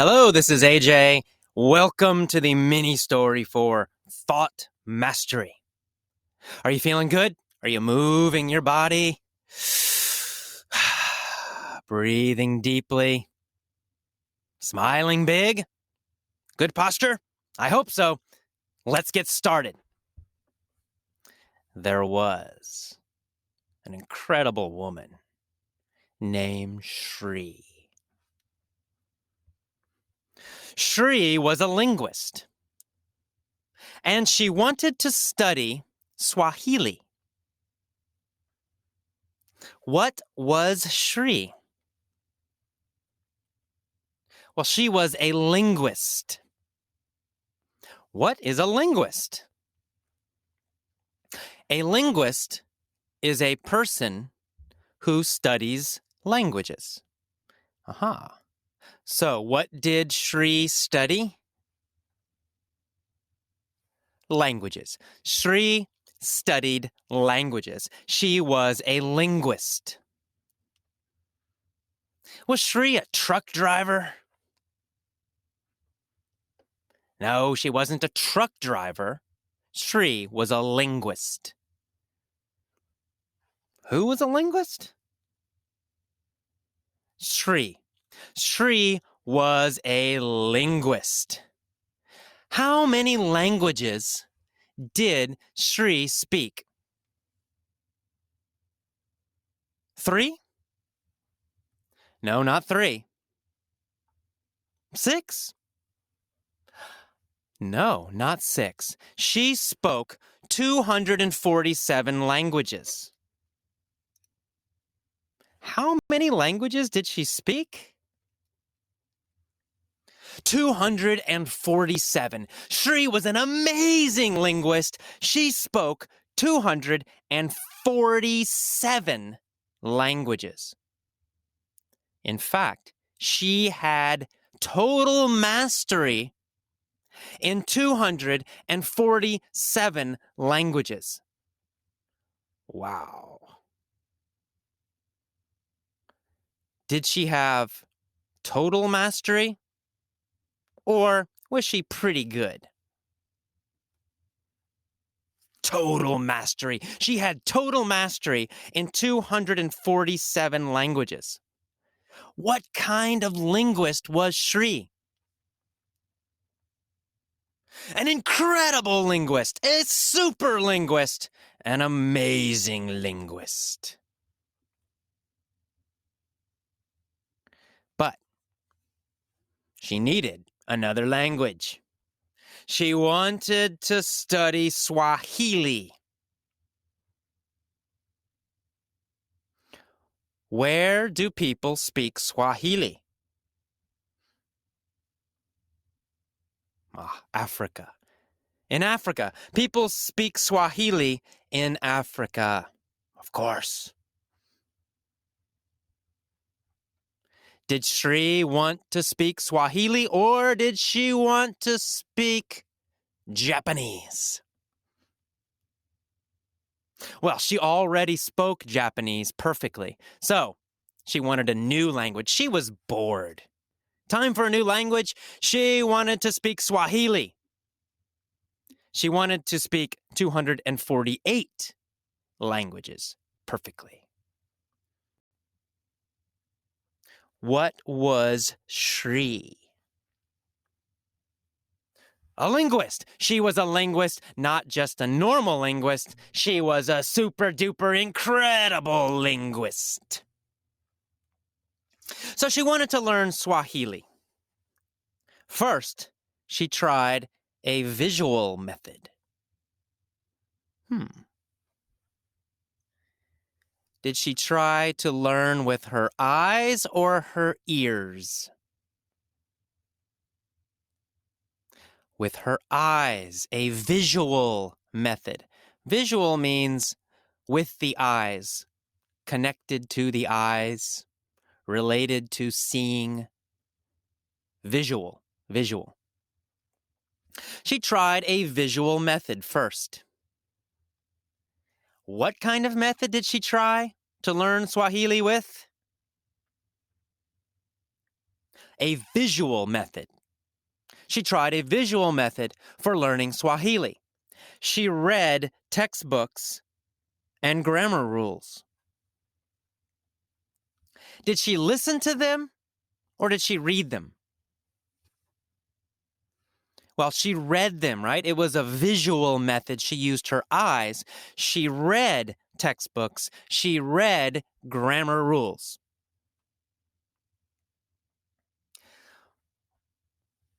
Hello, this is AJ. Welcome to the mini story for thought mastery. Are you feeling good? Are you moving your body? Breathing deeply? Smiling big? Good posture? I hope so. Let's get started. There was an incredible woman named Shri. Shri was a linguist, and she wanted to study Swahili. What was Shri? Well, she was a linguist. What is a linguist? A linguist is a person who studies languages. Aha. So, what did Shri study? Languages. Shri studied languages. She was a linguist. Was Shri a truck driver? No, she wasn't a truck driver. Shri was a linguist. Who was a linguist? Shri. Shri was a linguist. How many languages did Shri speak? 3? No, not 3. 6? No, not 6. She spoke 247 languages. How many languages did she speak? 247. Shri was an amazing linguist. She spoke 247 languages. In fact, she had total mastery in 247 languages. Wow. Did she have total mastery? Or was she pretty good? Total mastery. She had total mastery in 247 languages. What kind of linguist was Shri? An incredible linguist, a super linguist, an amazing linguist. But she needed another language. She wanted to study Swahili. Where do people speak Swahili? Africa. In Africa. People speak Swahili in Africa. Of course. Did Shri want to speak Swahili or did she want to speak Japanese? Well, she already spoke Japanese perfectly, so she wanted a new language. She was bored. Time for a new language. She wanted to speak Swahili. She wanted to speak 248 languages perfectly. What was Shri? A linguist. She was a linguist, not just a normal linguist. She was a super duper incredible linguist. So she wanted to learn Swahili. First, she tried a visual method. Did she try to learn with her eyes or her ears? With her eyes, a visual method. Visual means with the eyes, connected to the eyes, related to seeing. Visual. She tried a visual method first. What kind of method did she try to learn Swahili with? a visual method. She tried a visual method for learning Swahili. She read textbooks and grammar rules. Did she listen to them or did she read them? Well, she read them, right? It was a visual method. She used her eyes. She read textbooks. She read grammar rules.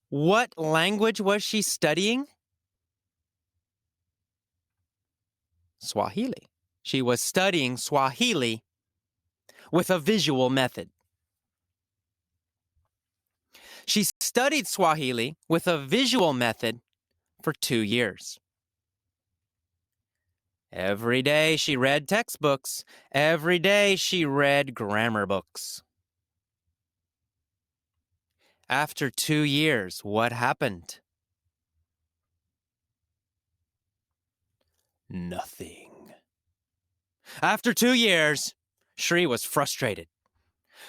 What language was she studying? Swahili. She was studying Swahili with a visual method. She studied Swahili with a visual method for 2 years. Every day she read textbooks. Every day she read grammar books. After 2 years, what happened? Nothing. After 2 years, Shri was frustrated.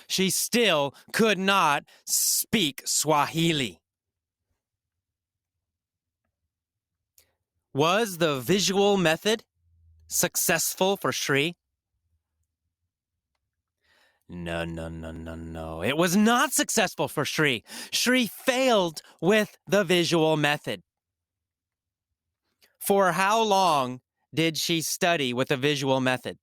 She still could not speak Swahili. Was the visual method successful for Shri? No. It was not successful for Shri. Shri failed with the visual method. For how long did she study with the visual method?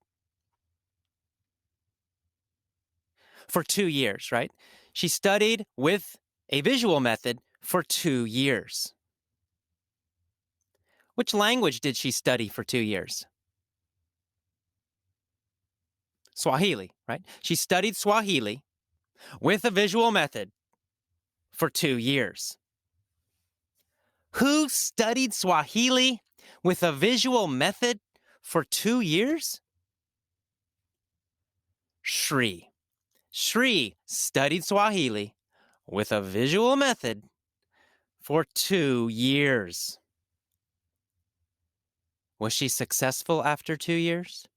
For 2 years, right? She studied with a visual method for 2 years. Which language did she study for 2 years? Swahili, right? She studied Swahili with a visual method for 2 years. Who studied Swahili with a visual method for 2 years? Shri. Shri studied Swahili with a visual method for 2 years. Was she successful after 2 years?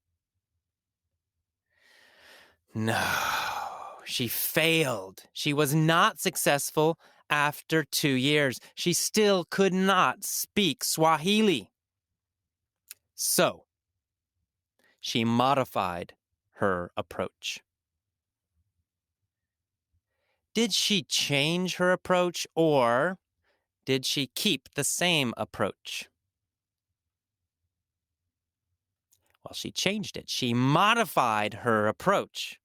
No, she failed. She was not successful after 2 years. She still could not speak Swahili. So, she modified her approach. Did she change her approach or did she keep the same approach? Well, she changed it. She modified her approach.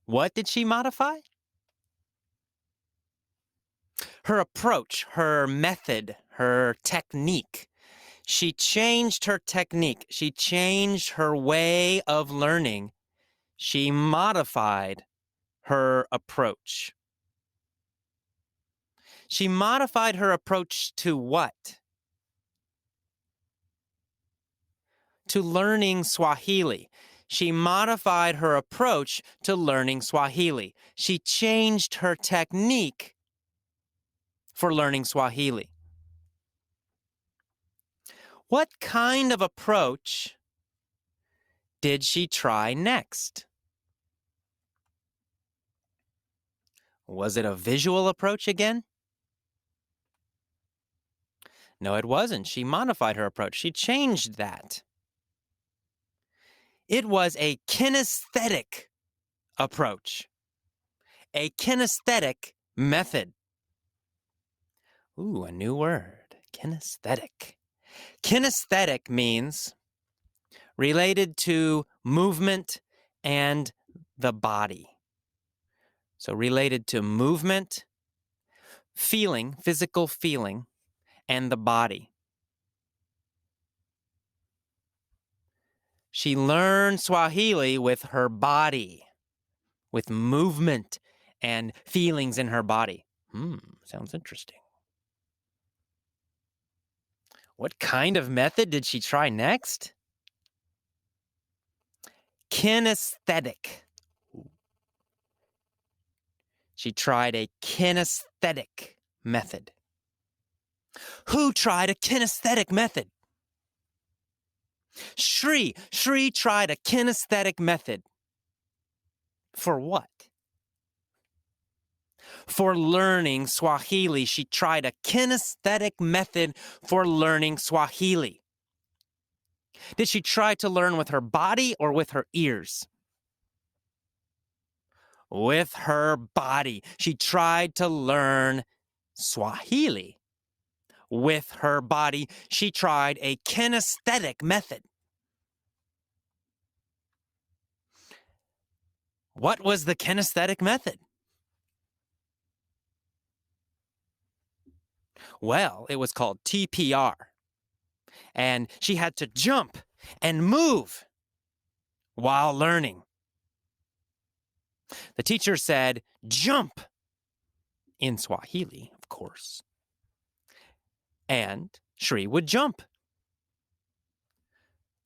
What did she modify? Her approach, her method, her technique. She changed her technique. She changed her way of learning. She modified her approach. She modified her approach to what? To learning Swahili. She modified her approach to learning Swahili. She changed her technique for learning Swahili. What kind of approach did she try next? Was it a visual approach again? No, it wasn't. She modified her approach. She changed that. It was a kinesthetic approach, a kinesthetic method. Ooh, a new word, kinesthetic. Kinesthetic means related to movement and the body. So related to movement, feeling, physical feeling, and the body. She learned Swahili with her body, with movement and feelings in her body. Sounds interesting. What kind of method did she try next? Kinesthetic. She tried a kinesthetic method. Who tried a kinesthetic method? Shri tried a kinesthetic method. For what? For learning Swahili, she tried a kinesthetic method for learning Swahili. Did she try to learn with her body or with her ears? With her body. She tried to learn Swahili. With her body, she tried a kinesthetic method. What was the kinesthetic method? Well, it was called TPR. And she had to jump and move while learning. The teacher said, jump, in Swahili, of course. And Shri would jump.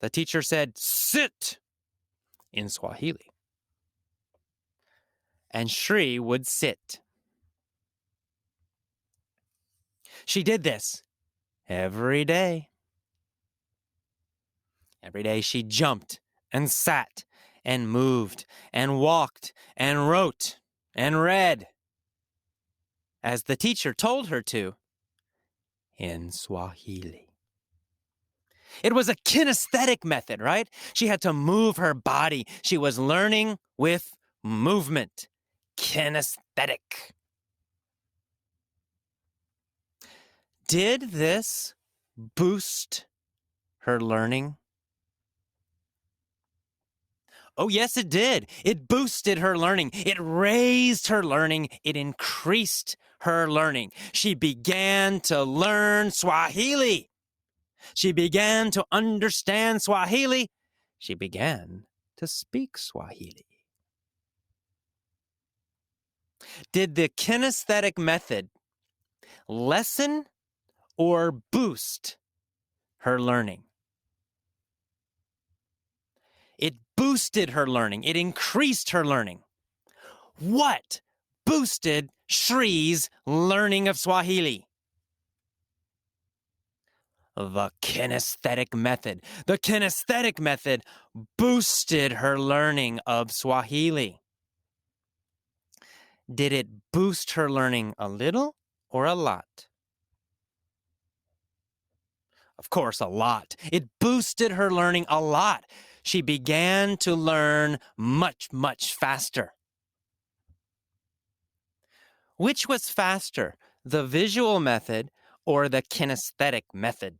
The teacher said, sit, in Swahili. And Shri would sit. She did this every day. Every day she jumped and sat and moved and walked and wrote and read as the teacher told her to in Swahili. It was a kinesthetic method, right? She had to move her body. She was learning with movement. Kinesthetic. Did this boost her learning? Oh, yes, it did. It boosted her learning. It raised her learning. It increased her learning. She began to learn Swahili. She began to understand Swahili. She began to speak Swahili. Did the kinesthetic method lessen or boost her learning? It boosted her learning. It increased her learning. What boosted Shri's learning of Swahili? The kinesthetic method. The kinesthetic method boosted her learning of Swahili. Did it boost her learning a little or a lot? Of course, a lot. It boosted her learning a lot. She began to learn much, much faster. Which was faster, the visual method or the kinesthetic method?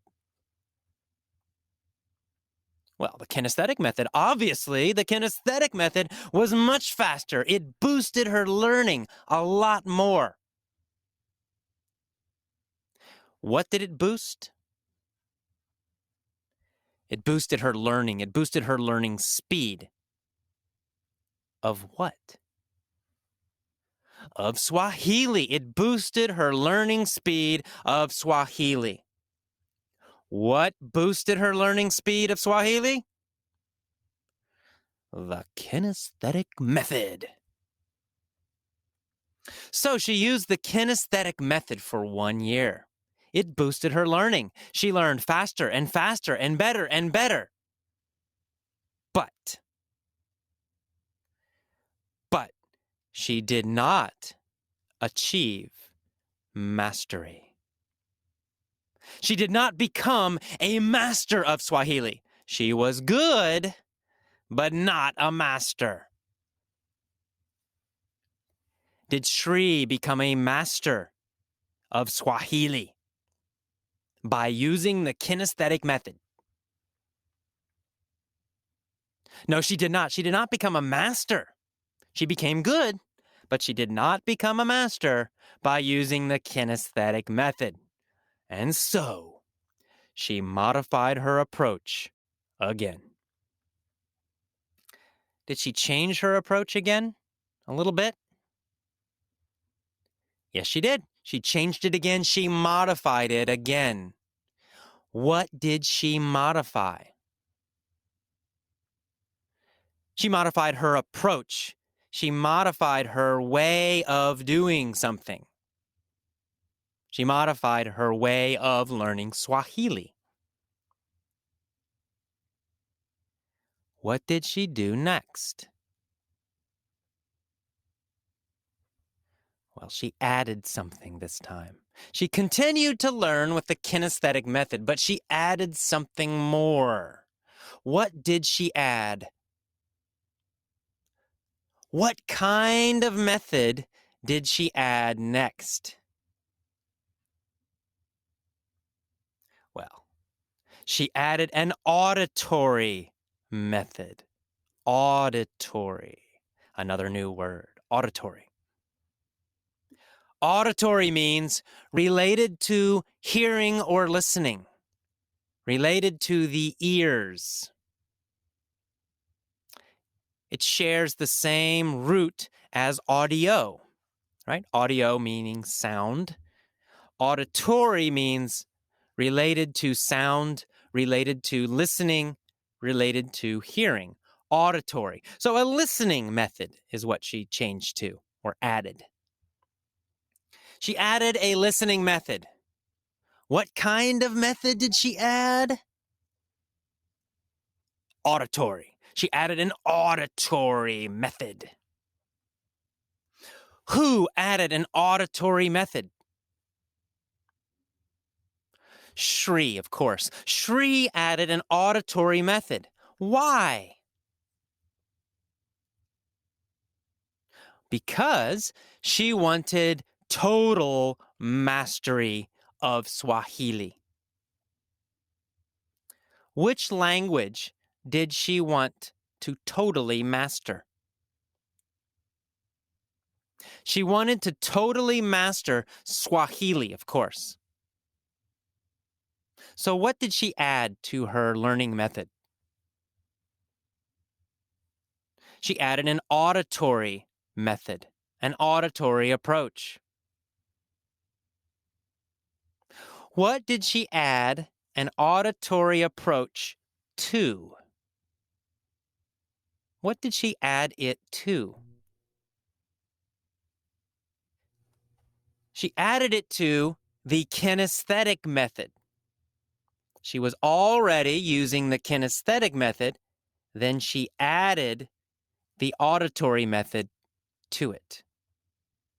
Well, the kinesthetic method. Obviously, the kinesthetic method was much faster. It boosted her learning a lot more. What did it boost? It boosted her learning. It boosted her learning speed. Of what? Of Swahili. It boosted her learning speed of Swahili. What boosted her learning speed of Swahili? The kinesthetic method. So she used the kinesthetic method for 1 year. It boosted her learning. She learned faster and faster and better and better. But she did not achieve mastery. She did not become a master of Swahili. She was good, but not a master. Did Shri become a master of Swahili by using the kinesthetic method? No, she did not. She did not become a master. She became good, but she did not become a master by using the kinesthetic method. And so, she modified her approach again. Did she change her approach again? A little bit? Yes, she did. She changed it again. She modified it again. What did she modify? She modified her approach. She modified her way of doing something. She modified her way of learning Swahili. What did she do next? Well, she added something this time. She continued to learn with the kinesthetic method, but she added something more. What did she add? What kind of method did she add next? Well, she added an auditory method. Auditory. Another new word, auditory. Auditory means related to hearing or listening, related to the ears. It shares the same root as audio, right? Audio meaning sound. Auditory means related to sound, related to listening, related to hearing. Auditory. So a listening method is what she changed to or added. She added a listening method. What kind of method did she add? Auditory. She added an auditory method. Who added an auditory method? Shri, of course. Shri added an auditory method. Why? Because she wanted total mastery of Swahili. Which language did she want to totally master? She wanted to totally master Swahili, of course. So what did she add to her learning method? She added an auditory method, an auditory approach. What did she add an auditory approach to? What did she add it to? She added it to the kinesthetic method. She was already using the kinesthetic method, then she added the auditory method to it.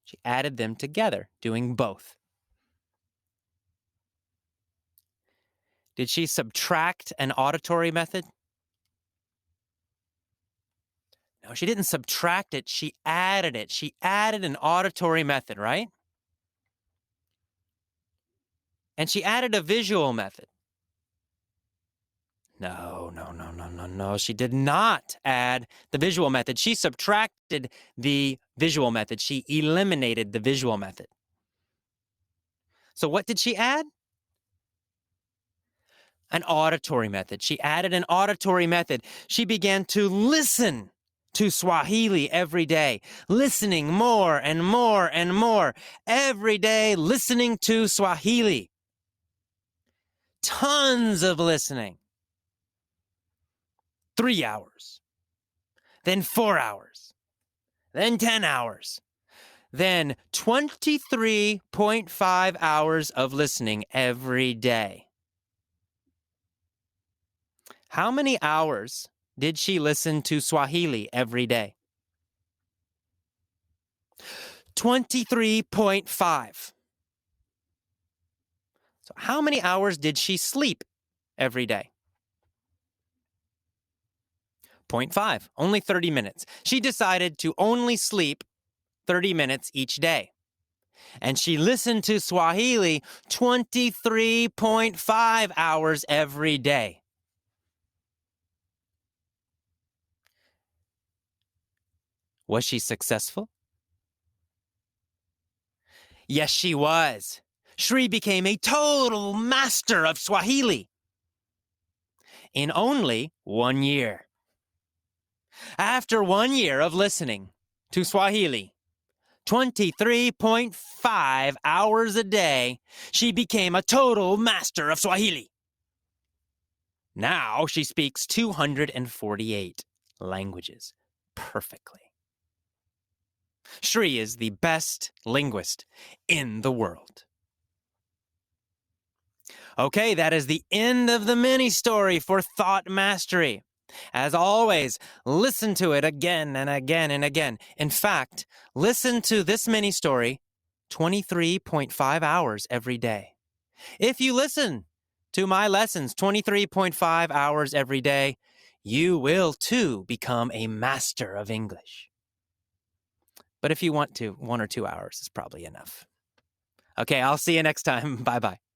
She added them together, doing both. Did she subtract an auditory method? No, she didn't subtract it. She added it. She added an auditory method, right? And she added a visual method. No. She did not add the visual method. She subtracted the visual method. She eliminated the visual method. So what did she add? An auditory method. She added an auditory method. She began to listen to Swahili every day, listening more and more and more. Every day, listening to Swahili. Tons of listening. 3 hours. Then 4 hours. Then 10 hours. Then 23.5 hours of listening every day. How many hours did she listen to Swahili every day? 23.5. So how many hours did she sleep every day? 0.5, only 30 minutes. She decided to only sleep 30 minutes each day. And she listened to Swahili 23.5 hours every day. Was she successful? Yes, she was. Shri became a total master of Swahili in only 1 year. After 1 year of listening to Swahili, 23.5 hours a day, she became a total master of Swahili. Now she speaks 248 languages perfectly. Shri is the best linguist in the world. Okay, that is the end of the mini story for thought mastery. As always, listen to it again and again and again. In fact, listen to this mini story 23.5 hours every day. If you listen to my lessons 23.5 hours every day, you will too become a master of English. But if you want to, 1 or 2 hours is probably enough. Okay, I'll see you next time. Bye-bye.